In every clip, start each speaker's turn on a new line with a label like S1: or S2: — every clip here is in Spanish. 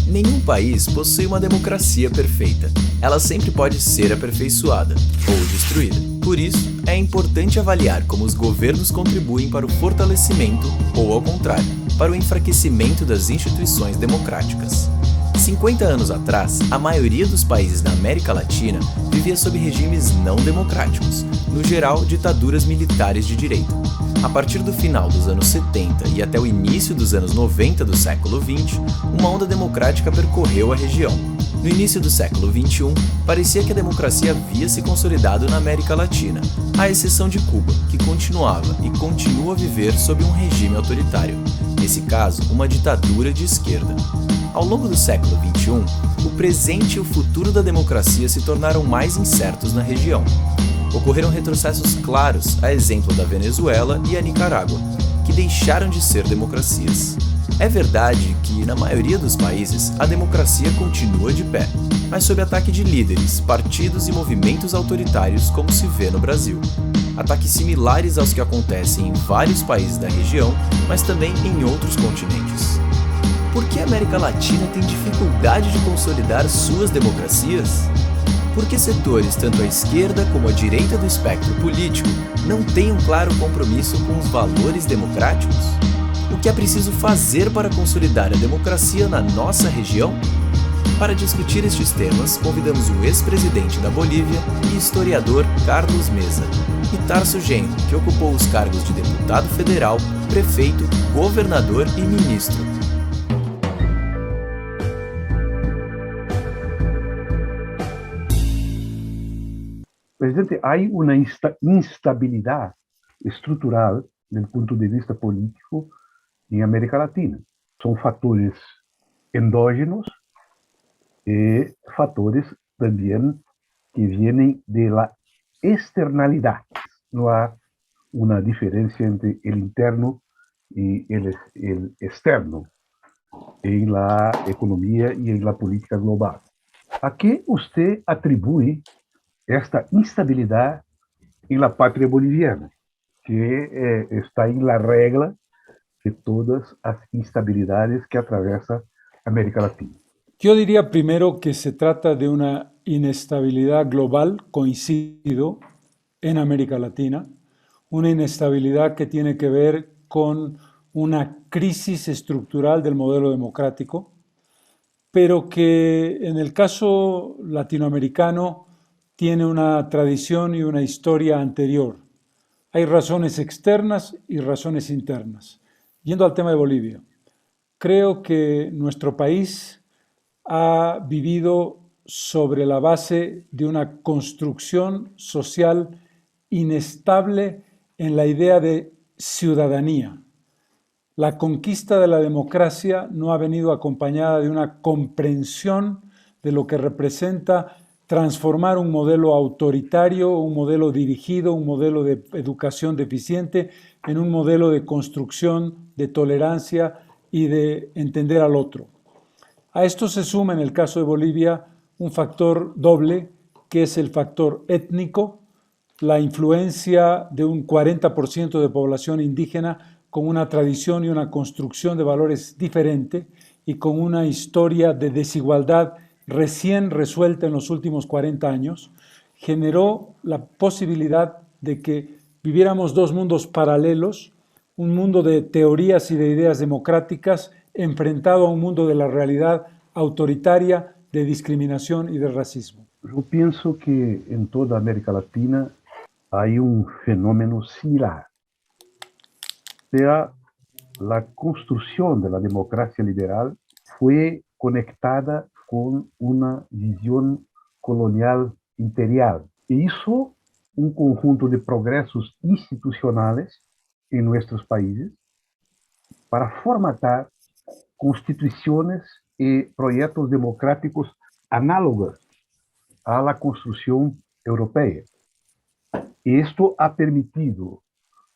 S1: Nenhum país possui uma democracia perfeita. Ela sempre pode ser aperfeiçoada ou destruída. Por isso, é importante avaliar como os governos contribuem para o fortalecimento ou, ao contrário, para o enfraquecimento das instituições democráticas. 50 anos atrás, a maioria dos países da América Latina vivia sob regimes não democráticos, no geral, ditaduras militares de direita. A partir do final dos anos 70 e até o início dos anos 90 do século XX, uma onda democrática percorreu a região. No início do século XXI, parecia que a democracia havia se consolidado na América Latina, à exceção de Cuba, que continuava e continua a viver sob um regime autoritário, nesse caso, uma ditadura de esquerda. Ao longo do século XXI, o presente e o futuro da democracia se tornaram mais incertos na região. Ocorreram retrocessos claros, a exemplo da Venezuela e a Nicarágua, que deixaram de ser democracias. É verdade que, na maioria dos países, a democracia continua de pé, mas sob ataque de líderes, partidos e movimentos autoritários, como se vê no Brasil. Ataques similares aos que acontecem em vários países da região, mas também em outros continentes. Por que a América Latina tem dificuldade de consolidar suas democracias? Por que setores, tanto à esquerda como à direita do espectro político, não têm um claro compromisso com os valores democráticos? O que é preciso fazer para consolidar a democracia na nossa região? Para discutir estes temas, convidamos o ex-presidente da Bolívia e historiador Carlos Mesa, e Tarso Genro, que ocupou os cargos de deputado federal, prefeito, governador e ministro.
S2: Presidente, hay una instabilidad estructural desde el punto de vista político en América Latina. Son factores endógenos y factores también que vienen de la externalidad. No hay una diferencia entre el interno y el externo en la economía y en la política global. ¿A qué usted atribuye esta instabilidad en la patria boliviana, que está en la regla de todas las instabilidades que atraviesa América Latina?
S3: Yo diría primero que se trata de una inestabilidad global, coincido, en América Latina, una inestabilidad que tiene que ver con una crisis estructural del modelo democrático, pero que en el caso latinoamericano tiene una tradición y una historia anterior. Hay razones externas y razones internas. Yendo al tema de Bolivia, creo que nuestro país ha vivido sobre la base de una construcción social inestable en la idea de ciudadanía. La conquista de la democracia no ha venido acompañada de una comprensión de lo que representa transformar un modelo autoritario, un modelo dirigido, un modelo de educación deficiente en un modelo de construcción, de tolerancia y de entender al otro. A esto se suma en el caso de Bolivia un factor doble, que es el factor étnico, la influencia de un 40% de población indígena con una tradición y una construcción de valores diferente y con una historia de desigualdad recién resuelta en los últimos 40 años, generó la posibilidad de que viviéramos dos mundos paralelos, un mundo de teorías y de ideas democráticas enfrentado a un mundo de la realidad autoritaria, de discriminación y de racismo.
S2: Yo pienso que en toda América Latina hay un fenómeno similar. O sea, la construcción de la democracia liberal fue conectada con una visión colonial imperial e hizo un conjunto de progresos institucionales en nuestros países para formatar constituciones y proyectos democráticos análogos a la construcción europea. Y esto ha permitido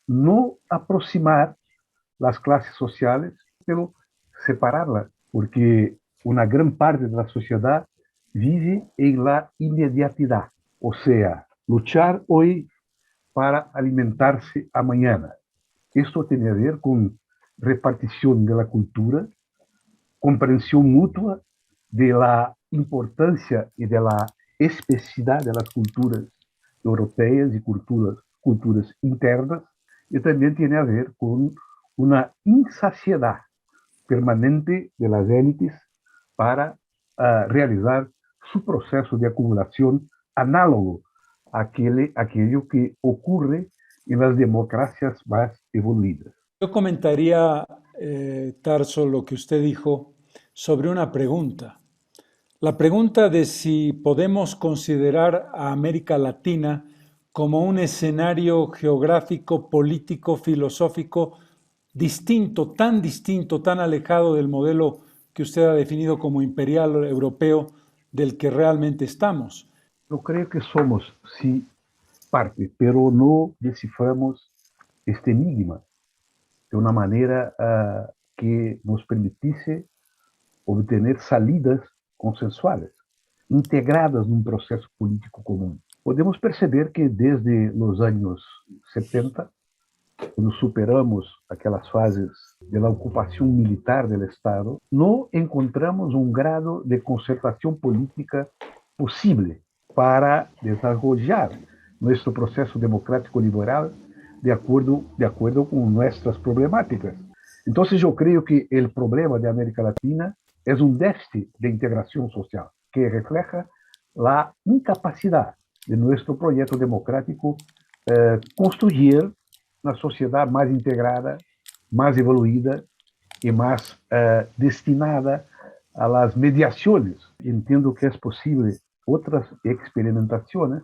S2: no aproximar las clases sociales, pero separarlas, porque una gran parte de la sociedad vive en la inmediatidad, o sea, luchar hoy para alimentarse a mañana. Esto tiene que ver con repartición de la cultura, comprensión mutua de la importancia y de la especificidad de las culturas europeas y culturas internas, y también tiene a ver con una insaciedad permanente de las élites para realizar su proceso de acumulación análogo a aquello que ocurre en las democracias más evoluidas.
S3: Yo comentaría, Tarso, lo que usted dijo sobre una pregunta. La pregunta de si podemos considerar a América Latina como un escenario geográfico, político, filosófico distinto, tan alejado del modelo que usted ha definido como imperial europeo del que realmente estamos.
S2: Yo creo que somos, sí, parte, pero no desciframos este enigma de una manera que nos permitiese obtener salidas consensuales, integradas num processo político comum. Podemos perceber que desde os anos 70, quando superamos aquelas fases da ocupação militar do Estado, não encontramos um grado de concertação política possível para desenvolver nosso processo democrático liberal de acordo com nossas problemáticas. Então, eu creio que o problema da América Latina é um déficit de integração social que refleja a incapacidade de nosso projeto democrático construir uma sociedade mais integrada, mais evoluída e mais destinada a las mediações. Entendo que é possível outras experimentações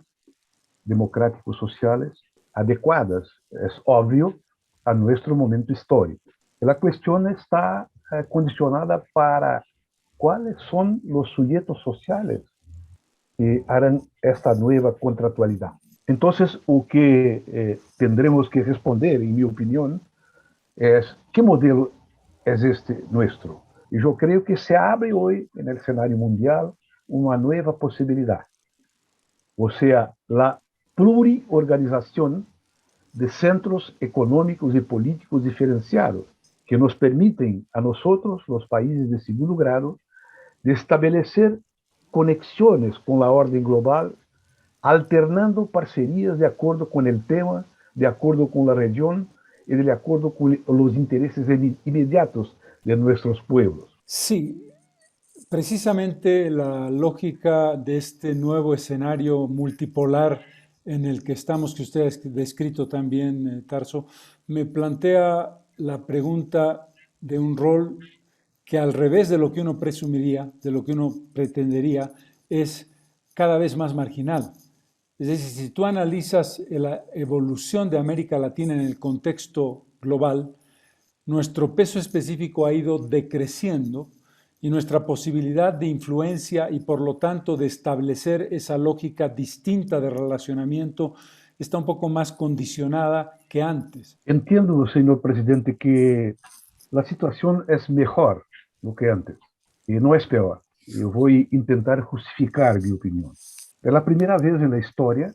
S2: democráticos sociais adequadas, é óbvio, a nosso momento histórico. A questão está condicionada para quais são os sujeitos sociais que harão esta nova contratualidade. Então, o que tendremos que responder, em minha opinião, é que modelo é este nosso. E eu creio que se abre hoje, no cenário mundial, uma nova possibilidade. Ou seja, a pluriorganização de centros econômicos e políticos diferenciados, que nos permitem a nós, os países de segundo grado, de estabelecer conexões com a ordem global, alternando parcerias de acordo com o tema, de acordo com a região e de acordo com os interesses imediatos de nossos pueblos.
S3: Sí, precisamente la lógica de este nuevo escenario multipolar en el que estamos, que usted ha descrito también, Tarso, me plantea la pregunta de un rol que, al revés de lo que uno presumiría, de lo que uno pretendería, es cada vez más marginal. Es decir, si tú analizas la evolución de América Latina en el contexto global, nuestro peso específico ha ido decreciendo y nuestra posibilidad de influencia y, por lo tanto, de establecer esa lógica distinta de relacionamiento está un poco más condicionada que antes.
S2: Entiendo, señor presidente, que la situación es mejor do que antes y no es peor. Eu vou intentar justificar minha opinião. Pela primeira vez na história,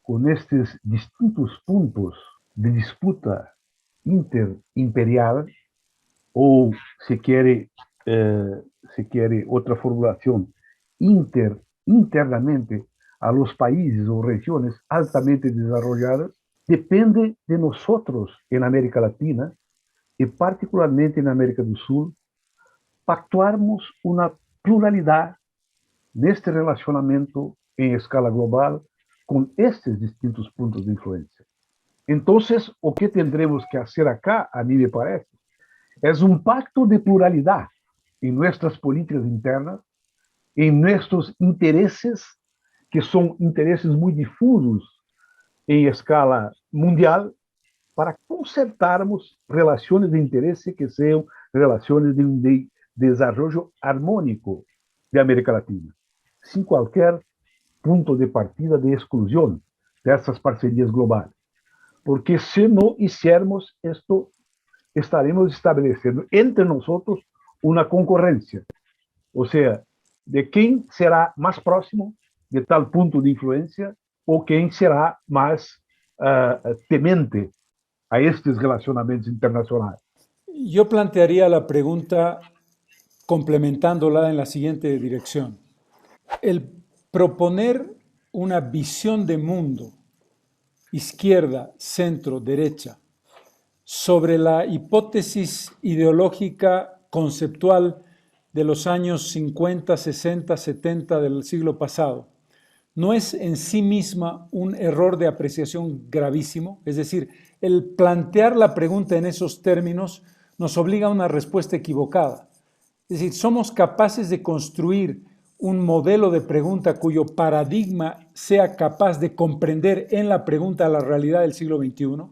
S2: com estes distintos pontos de disputa interimperial, ou, se quer outra formulação, internamente a los países ou regiões altamente desarrolladas, depende de nós, em América Latina, e particularmente na América do Sul, pactuarmos uma pluralidade neste relacionamento em escala global com estes distintos pontos de influência. Então, o que tendremos que fazer acá, a mim me parece, é um pacto de pluralidade em nossas políticas internas, em nossos interesses, que são interesses muito difusos em escala mundial, para consertarmos relações de interesse que sejam relações de desenvolvimento harmônico de América Latina, sem qualquer ponto de partida de exclusão dessas parcerias globais. Porque se não fizermos isto, estaremos estabelecendo entre nós uma concorrência, ou seja, de quem será mais próximo de tal ponto de influência ou quem será mais temente a estes relacionamentos internacionais.
S3: Yo plantearía la pregunta complementándola en la siguiente dirección. El proponer una visión de mundo, izquierda, centro, derecha, sobre la hipótesis ideológica conceptual de los años 50, 60, 70 del siglo pasado, no es en sí misma un error de apreciación gravísimo. Es decir, el plantear la pregunta en esos términos nos obliga a una respuesta equivocada. Es decir, somos capaces de construir un modelo de pregunta cuyo paradigma sea capaz de comprender en la pregunta la realidad del siglo XXI.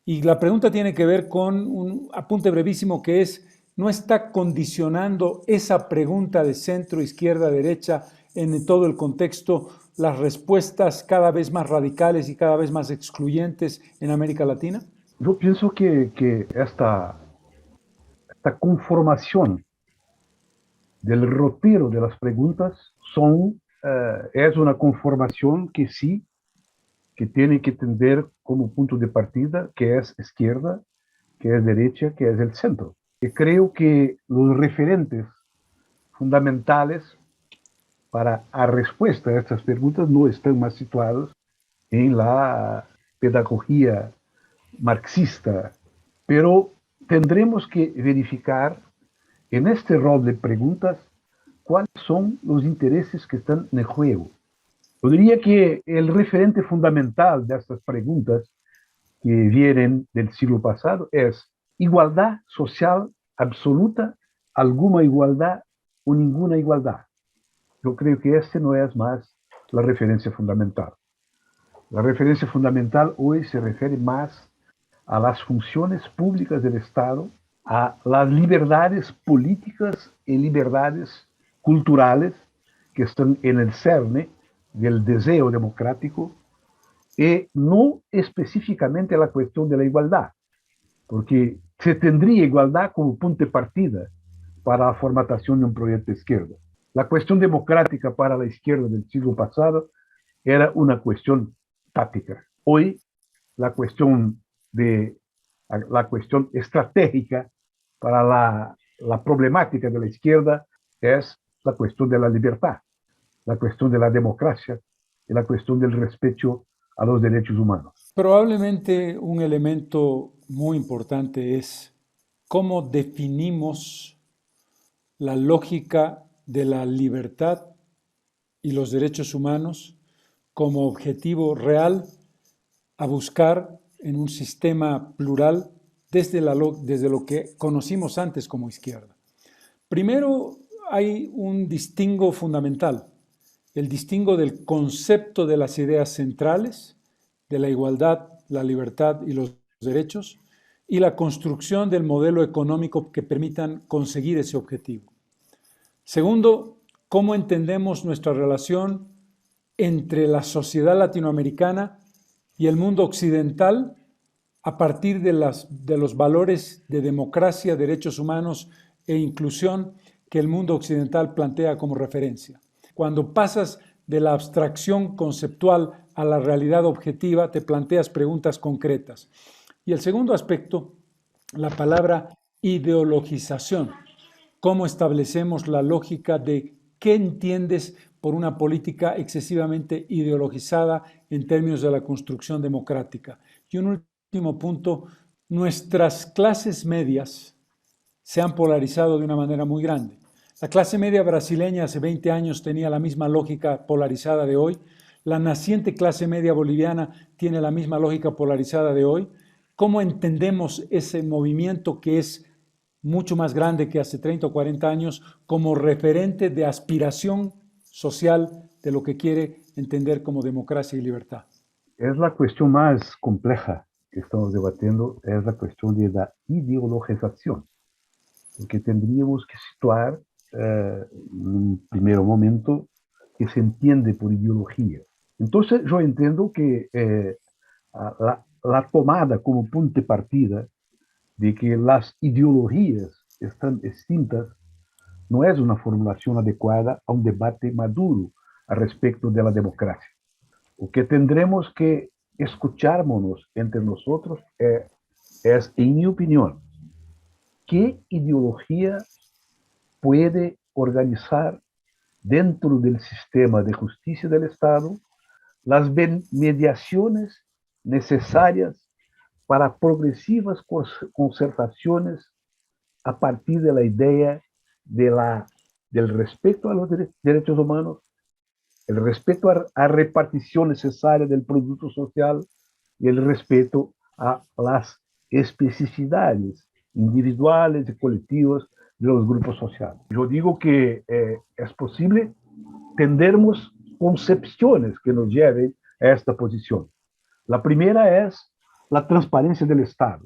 S3: Y la pregunta tiene que ver con un apunte brevísimo que es, ¿no está condicionando esa pregunta de centro, izquierda, derecha en todo el contexto las respuestas cada vez más radicales y cada vez más excluyentes en América Latina?
S2: Yo pienso que esta conformación del rotero de las preguntas es una conformación que sí, que tiene que tener como punto de partida que es izquierda, que es derecha, que es el centro. Y creo que los referentes fundamentales para la respuesta a estas preguntas no están más situados en la pedagogía marxista, pero tendremos que verificar en este rol de preguntas cuáles son los intereses que están en juego. Yo diría que el referente fundamental de estas preguntas que vienen del siglo pasado es igualdad social absoluta, alguna igualdad o ninguna igualdad. Yo creo que este no es más la referencia fundamental. La referencia fundamental hoy se refiere más a las funciones públicas del Estado, a las libertades políticas y libertades culturales que están en el cerne del deseo democrático y no específicamente a la cuestión de la igualdad, porque se tendría igualdad como punto de partida para la formatación de un proyecto de izquierda. La cuestión democrática para la izquierda del siglo pasado era una cuestión táctica. Hoy la cuestión estratégica para la problemática de la izquierda es la cuestión de la libertad, la cuestión de la democracia y la cuestión del respeto a los derechos humanos.
S3: Probablemente un elemento muy importante es cómo definimos la lógica de la libertad y los derechos humanos como objetivo real a buscar en un sistema plural desde lo que conocimos antes como izquierda. Primero, hay un distingo fundamental, el distingo del concepto de las ideas centrales, de la igualdad, la libertad y los derechos, y la construcción del modelo económico que permitan conseguir ese objetivo. Segundo, cómo entendemos nuestra relación entre la sociedad latinoamericana y el mundo occidental a partir de los valores de democracia, derechos humanos e inclusión que el mundo occidental plantea como referencia. Cuando pasas de la abstracción conceptual a la realidad objetiva, te planteas preguntas concretas. Y el segundo aspecto, la palabra ideologización. ¿Cómo establecemos la lógica de qué entiendes por una política excesivamente ideologizada en términos de la construcción democrática? Y un último punto, nuestras clases medias se han polarizado de una manera muy grande. La clase media brasileña hace 20 años tenía la misma lógica polarizada de hoy. La naciente clase media boliviana tiene la misma lógica polarizada de hoy. ¿Cómo entendemos ese movimiento que es mucho más grande que hace 30 o 40 años como referente de aspiración social de lo que quiere entender como democracia y libertad?
S2: Es la cuestión más compleja que estamos debatiendo, es la cuestión de la ideologización, porque tendríamos que situar en un primer momento que se entiende por ideología. Entonces yo entiendo que la tomada como punto de partida de que las ideologías están extintas no es una formulación adecuada a un debate maduro al respecto de la democracia. Lo que tendremos que escucharnos entre nosotros es, en mi opinión, qué ideología puede organizar dentro del sistema de justicia del Estado las mediaciones necesarias para progresivas concertaciones a partir de la idea del respeto a los derechos humanos, el respeto a repartición necesaria del producto social y el respeto a las especificidades individuales y colectivas de los grupos sociales. Yo digo que es posible tendermos concepciones que nos lleven a esta posición. La primera es la transparencia del Estado.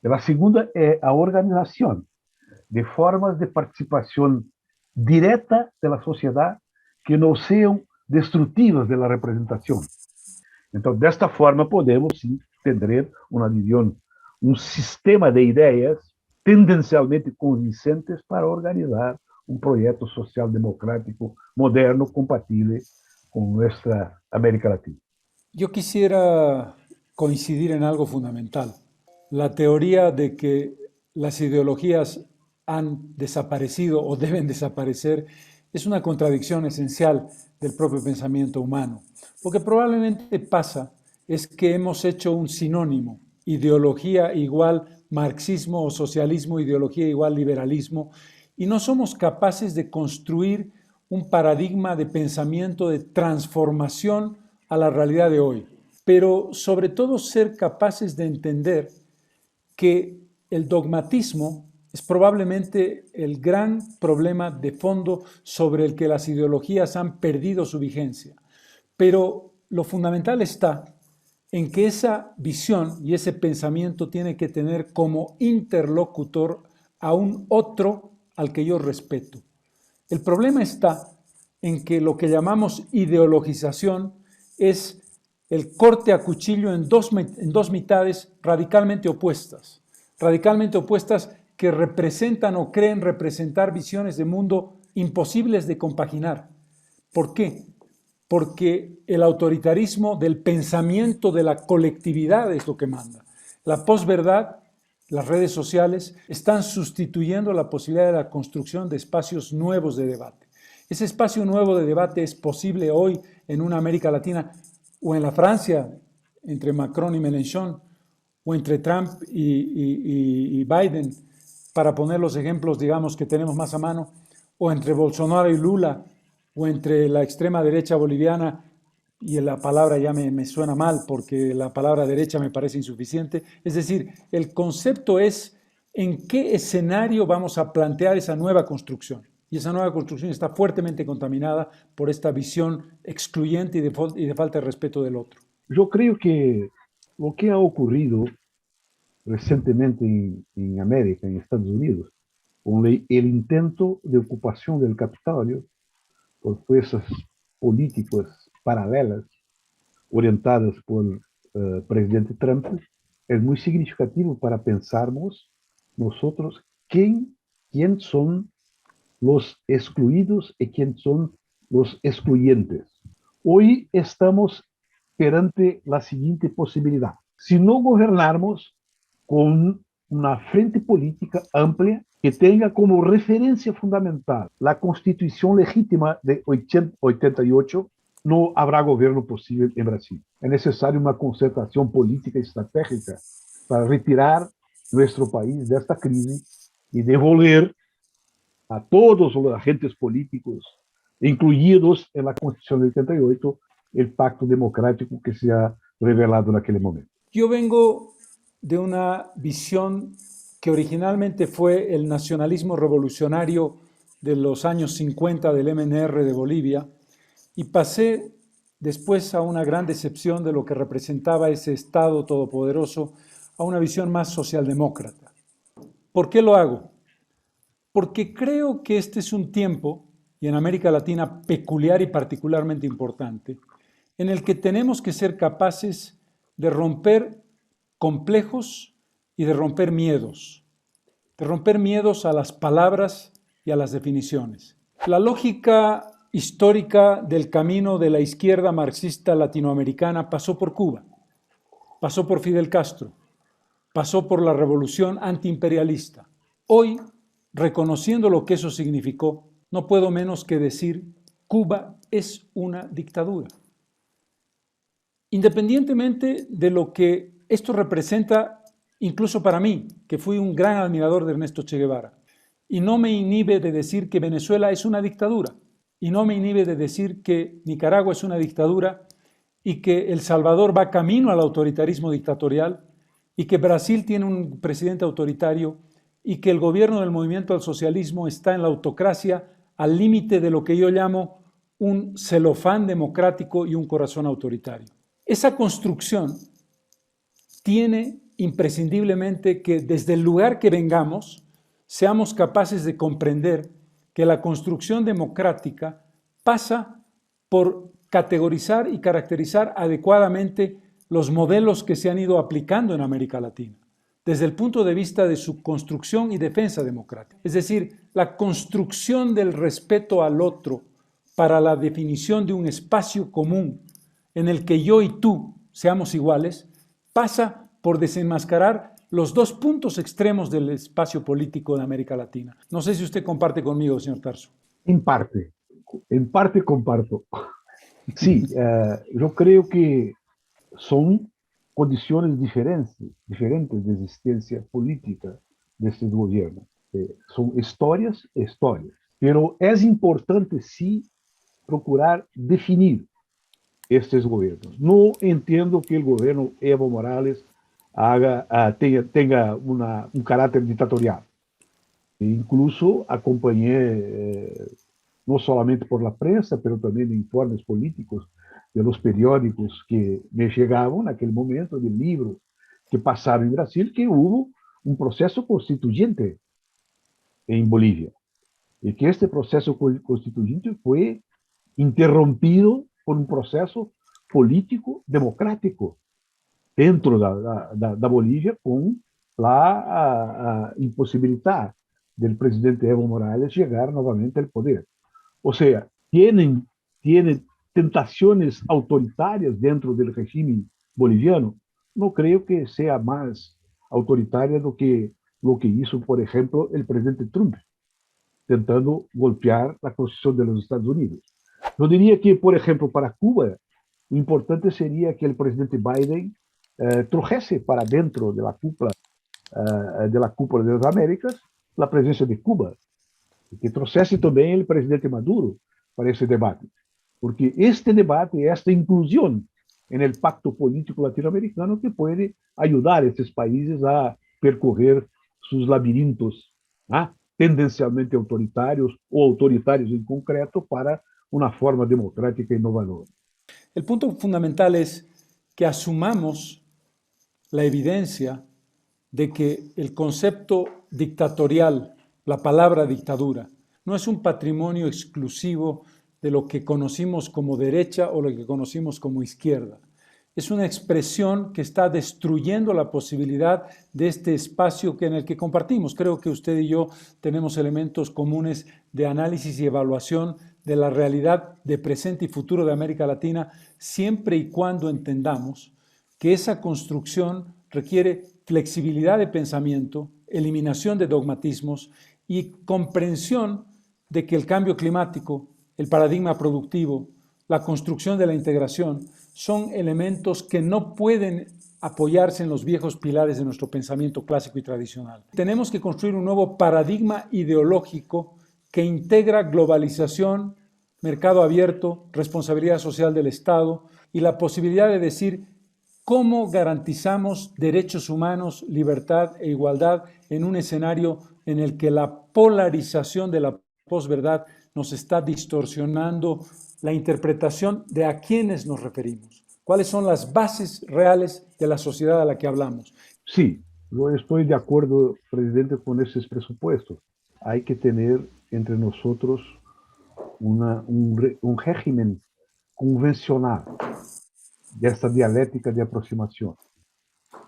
S2: La segunda es la organización de formas de participación directa de la sociedad que no sean destructivas de la representación. Entonces, de esta forma podemos sí, tener una visión, un sistema de ideas tendencialmente convincentes para organizar un proyecto social democrático moderno, compatible con nuestra América Latina.
S3: Yo quisiera coincidir en algo fundamental. La teoría de que las ideologías han desaparecido o deben desaparecer es una contradicción esencial del propio pensamiento humano. Lo que probablemente pasa es que hemos hecho un sinónimo, ideología igual marxismo o socialismo, ideología igual liberalismo, y no somos capaces de construir un paradigma de pensamiento de transformación a la realidad de hoy, pero sobre todo ser capaces de entender que el dogmatismo es probablemente el gran problema de fondo sobre el que las ideologías han perdido su vigencia. Pero lo fundamental está en que esa visión y ese pensamiento tiene que tener como interlocutor a un otro al que yo respeto. El problema está en que lo que llamamos ideologización es el corte a cuchillo en dos mitades radicalmente opuestas que representan o creen representar visiones de mundo imposibles de compaginar. ¿Por qué? Porque el autoritarismo del pensamiento de la colectividad es lo que manda. La posverdad, las redes sociales, están sustituyendo la posibilidad de la construcción de espacios nuevos de debate. Ese espacio nuevo de debate es posible hoy en una América Latina o en la Francia, entre Macron y Mélenchon, o entre Trump y Biden, para poner los ejemplos, digamos, que tenemos más a mano, o entre Bolsonaro y Lula, o entre la extrema derecha boliviana, y la palabra ya me suena mal porque la palabra derecha me parece insuficiente. Es decir, el concepto es en qué escenario vamos a plantear esa nueva construcción. Y esa nueva construcción está fuertemente contaminada por esta visión excluyente y de falta de respeto del otro.
S2: Yo creo que lo que ha ocurrido recientemente en América, en Estados Unidos, con el intento de ocupación del Capitolio por fuerzas políticas paralelas orientadas por el presidente Trump, es muy significativo para pensarmos nosotros quién son los excluidos y quién son los excluyentes. Hoy estamos perante la siguiente posibilidad. Si no gobernarmos con una frente política amplia que tenga como referencia fundamental la Constitución legítima de 88, no habrá gobierno posible en Brasil. Es necesaria una concertación política estratégica para retirar nuestro país de esta crisis y devolver a todos los agentes políticos, incluidos en la Constitución de 88, el pacto democrático que se ha revelado en aquel momento.
S3: Yo vengo de una visión que originalmente fue el nacionalismo revolucionario de los años 50 del MNR de Bolivia, y pasé después a una gran decepción de lo que representaba ese Estado todopoderoso, a una visión más socialdemócrata. ¿Por qué lo hago? Porque creo que este es un tiempo, y en América Latina peculiar y particularmente importante, en el que tenemos que ser capaces de romper complejos y de romper miedos a las palabras y a las definiciones. La lógica histórica del camino de la izquierda marxista latinoamericana pasó por Cuba, pasó por Fidel Castro, pasó por la revolución antiimperialista. Hoy reconociendo lo que eso significó, no puedo menos que decir, Cuba es una dictadura. Independientemente de lo que esto representa, incluso para mí, que fui un gran admirador de Ernesto Che Guevara, y no me inhibe de decir que Venezuela es una dictadura, y no me inhibe de decir que Nicaragua es una dictadura y que El Salvador va camino al autoritarismo dictatorial y que Brasil tiene un presidente autoritario y que el gobierno del movimiento al socialismo está en la autocracia al límite de lo que yo llamo un celofán democrático y un corazón autoritario. Esa construcción tiene imprescindiblemente que desde el lugar que vengamos seamos capaces de comprender que la construcción democrática pasa por categorizar y caracterizar adecuadamente los modelos que se han ido aplicando en América Latina, desde el punto de vista de su construcción y defensa democrática. Es decir, la construcción del respeto al otro para la definición de un espacio común en el que yo y tú seamos iguales, pasa por desenmascarar los dos puntos extremos del espacio político de América Latina. No sé si usted comparte conmigo, señor Tarso.
S2: En parte comparto. Sí, yo creo que son condiciones diferentes de existencia política de estos gobiernos. Son historias, pero es importante sí procurar definir estos gobiernos. No entiendo que el gobierno Evo Morales tenga un carácter dictatorial. E incluso acompañé, no solamente por la prensa, pero también informes políticos de los periódicos que me llegaban en aquel momento, del libro que pasaron en Brasil, que hubo un proceso constituyente en Bolivia. Y que este proceso constituyente fue interrompido por un proceso político democrático dentro da Bolívia, com a impossibilidade do presidente Evo Morales chegar novamente ao poder. Ou seja, tiene tentações autoritárias dentro do regime boliviano. Não creio que seja mais autoritária do que lo que hizo, por exemplo, o presidente Trump, tentando golpear a Constituição dos Estados Unidos. Eu diria que, por exemplo, para Cuba, o importante seria que o presidente Biden trajese para dentro de la cúpula de las Américas la presencia de Cuba, y que trajese también el presidente Maduro para ese debate, porque este debate, esta inclusión en el pacto político latinoamericano que puede ayudar a estos países a percorrer sus laberintos tendencialmente autoritarios o autoritarios en concreto para una forma democrática innovadora.
S3: El punto fundamental es que asumamos la evidencia de que el concepto dictatorial, la palabra dictadura, no es un patrimonio exclusivo de lo que conocimos como derecha o lo que conocimos como izquierda. Es una expresión que está destruyendo la posibilidad de este espacio en el que compartimos. Creo que usted y yo tenemos elementos comunes de análisis y evaluación de la realidad de presente y futuro de América Latina, siempre y cuando entendamos que esa construcción requiere flexibilidad de pensamiento, eliminación de dogmatismos y comprensión de que el cambio climático, el paradigma productivo, la construcción de la integración son elementos que no pueden apoyarse en los viejos pilares de nuestro pensamiento clásico y tradicional. Tenemos que construir un nuevo paradigma ideológico que integra globalización, mercado abierto, responsabilidad social del Estado y la posibilidad de decir cómo garantizamos derechos humanos, libertad e igualdad en un escenario en el que la polarización de la posverdad nos está distorsionando la interpretación de a quiénes nos referimos. ¿Cuáles son las bases reales de la sociedad a la que hablamos?
S2: Sí, yo estoy de acuerdo, presidente, con esos presupuestos. Hay que tener entre nosotros un régimen convencional de esta dialéctica de aproximación.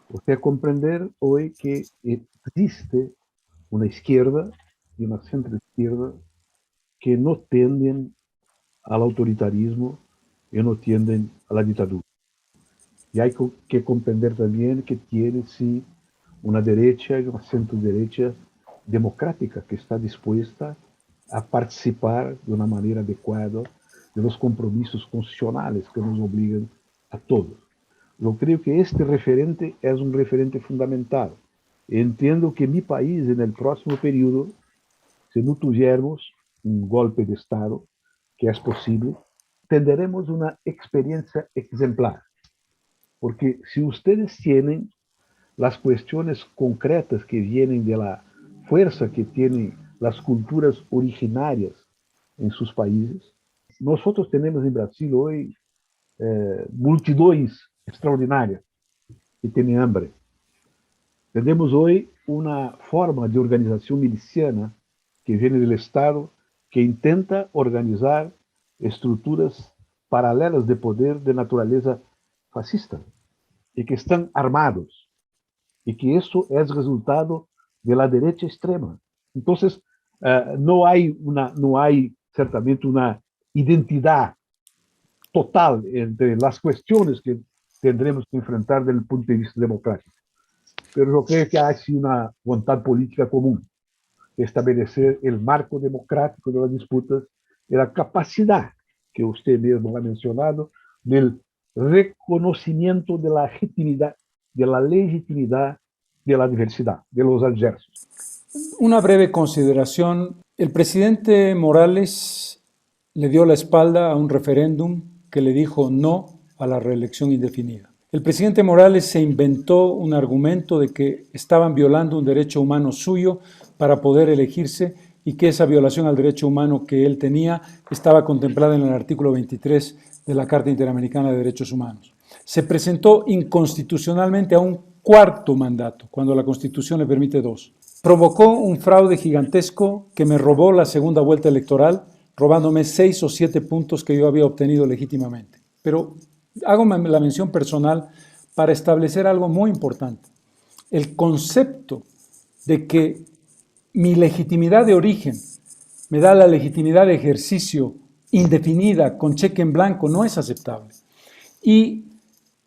S2: Usted comprender hoy que existe una izquierda y una centroizquierda que no tienden al autoritarismo y no tienden a la dictadura. Y hay que comprender también que tiene sí una derecha y una centro-derecha democrática que está dispuesta a participar de una manera adecuada de los compromisos constitucionales que nos obligan a todos. Yo creo que este referente es un referente fundamental. Entiendo que mi país, en el próximo periodo, si no tuviéramos un golpe de Estado, que es posible, tendremos una experiencia exemplar. Porque si ustedes tienen las cuestiones concretas que vienen de la fuerza que tienen las culturas originarias en sus países, nosotros tenemos en Brasil hoy multidões extraordinarias que tienen hambre. Tenemos hoy una forma de organización miliciana que viene del Estado, que intenta organizar estructuras paralelas de poder de naturaleza fascista y que están armados y que eso es resultado de la derecha extrema. Entonces, no hay certamente una identidad total entre las cuestiones que tendremos que enfrentar desde el punto de vista democrático. Pero yo creo que hay una voluntad política común, establecer el marco democrático de las disputas y la capacidad, que usted mismo ha mencionado, del reconocimiento de la legitimidad de la diversidad, de los adversos.
S3: Una breve consideración. El presidente Morales le dio la espalda a un referéndum que le dijo no a la reelección indefinida. El presidente Morales se inventó un argumento de que estaban violando un derecho humano suyo para poder elegirse y que esa violación al derecho humano que él tenía estaba contemplada en el artículo 23 de la Carta Interamericana de Derechos Humanos. Se presentó inconstitucionalmente a un cuarto mandato, cuando la Constitución le permite 2. Provocó un fraude gigantesco que me robó la segunda vuelta electoral, robándome 6 o 7 puntos que yo había obtenido legítimamente. Pero hago la mención personal para establecer algo muy importante. El concepto de que mi legitimidad de origen me da la legitimidad de ejercicio indefinida con cheque en blanco no es aceptable. Y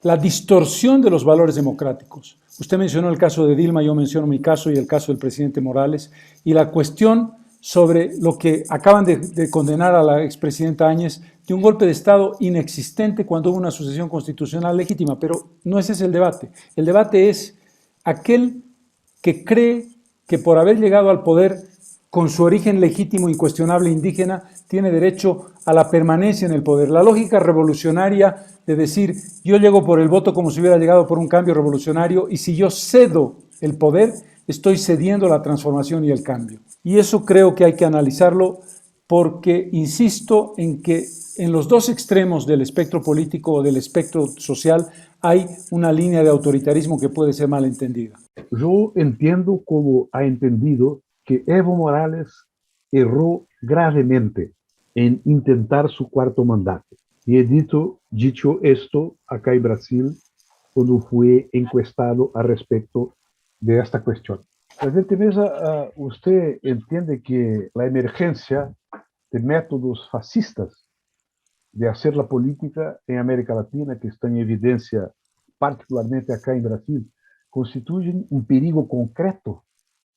S3: la distorsión de los valores democráticos. Usted mencionó el caso de Dilma, yo menciono mi caso y el caso del presidente Morales, y la cuestión sobre lo que acaban de condenar a la expresidenta Áñez de un golpe de Estado inexistente cuando hubo una sucesión constitucional legítima, pero no ese es el debate. El debate es aquel que cree que por haber llegado al poder con su origen legítimo, incuestionable, indígena, tiene derecho a la permanencia en el poder. La lógica revolucionaria de decir, yo llego por el voto como si hubiera llegado por un cambio revolucionario y si yo cedo el poder, estoy cediendo la transformación y el cambio. Y eso creo que hay que analizarlo porque insisto en que en los dos extremos del espectro político o del espectro social hay una línea de autoritarismo que puede ser mal entendida.
S2: Yo entiendo como ha entendido que Evo Morales erró gravemente en intentar su cuarto mandato. Y he dicho esto acá en Brasil cuando fue encuestado al respecto de esta cuestión. Presidente Mesa, usted entiende que la emergencia de métodos fascistas de hacer la política en América Latina, que está en evidencia particularmente acá en Brasil, constituyen un perigo concreto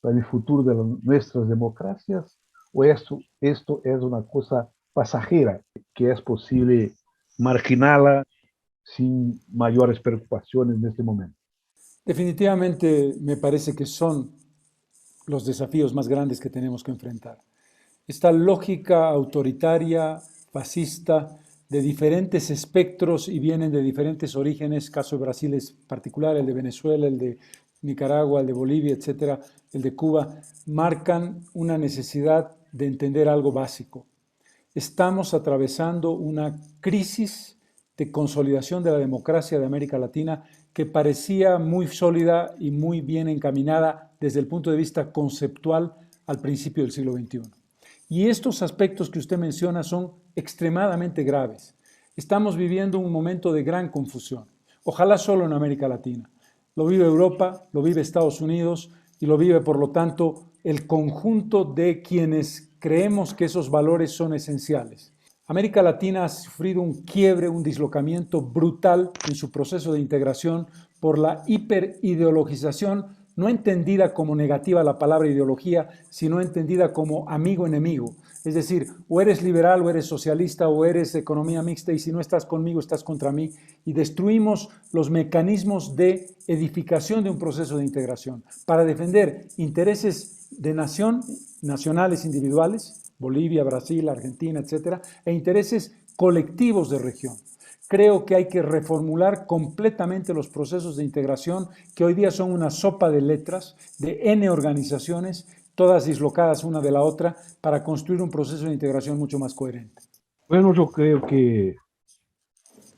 S2: para el futuro de nuestras democracias, o esto es una cosa pasajera que es posible marginarla sin mayores preocupaciones en este momento?
S3: Definitivamente me parece que son los desafíos más grandes que tenemos que enfrentar. Esta lógica autoritaria, fascista, de diferentes espectros y vienen de diferentes orígenes, caso de Brasil es particular, el de Venezuela, el de Nicaragua, el de Bolivia, etcétera, el de Cuba, marcan una necesidad de entender algo básico. Estamos atravesando una crisis de consolidación de la democracia de América Latina que parecía muy sólida y muy bien encaminada desde el punto de vista conceptual al principio del siglo XXI. Y estos aspectos que usted menciona son extremadamente graves. Estamos viviendo un momento de gran confusión. Ojalá solo en América Latina. Lo vive Europa, lo vive Estados Unidos y lo vive, por lo tanto, el conjunto de quienes creemos que esos valores son esenciales. América Latina ha sufrido un quiebre, un dislocamiento brutal en su proceso de integración por la hiperideologización no entendida como negativa la palabra ideología, sino entendida como amigo-enemigo. Es decir, o eres liberal o eres socialista o eres economía mixta y si no estás conmigo estás contra mí y destruimos los mecanismos de edificación de un proceso de integración para defender intereses de nacionales individuales, Bolivia, Brasil, Argentina, etcétera, e intereses colectivos de región. Creo que hay que reformular completamente los procesos de integración que hoy día son una sopa de letras de N organizaciones, todas dislocadas una de la otra, para construir un proceso de integración mucho más coherente.
S2: Bueno, yo creo que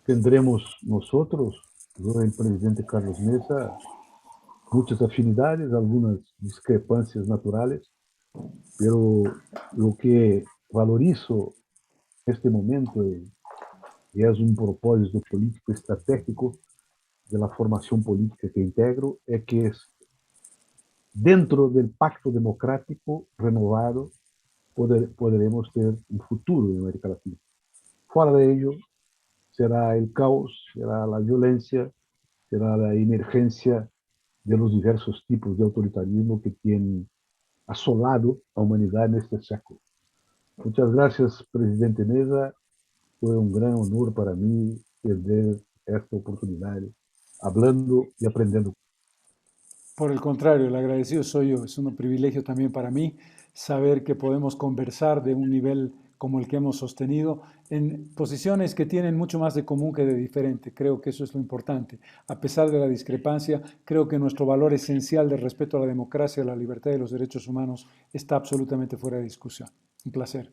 S2: tendremos nosotros, yo y el presidente Carlos Mesa, muchas afinidades, algunas discrepancias naturales, pero lo que valorizo en este momento y es un propósito político estratégico de la formación política que integro, es que es dentro del pacto democrático renovado poderemos ter un futuro en América Latina. Fuera de ello, será el caos, será la violencia, será la emergencia de los diversos tipos de autoritarismo que tienen asolado a humanidad en este século. Muchas gracias, presidente Mesa. Fue un gran honor para mí perder esta oportunidad hablando y aprendiendo.
S3: Por el contrario, el agradecido soy yo. Es un privilegio también para mí saber que podemos conversar de un nivel como el que hemos sostenido en posiciones que tienen mucho más de común que de diferente. Creo que eso es lo importante. A pesar de la discrepancia, creo que nuestro valor esencial de respeto a la democracia, a la libertad y los derechos humanos está absolutamente fuera de discusión. Un placer.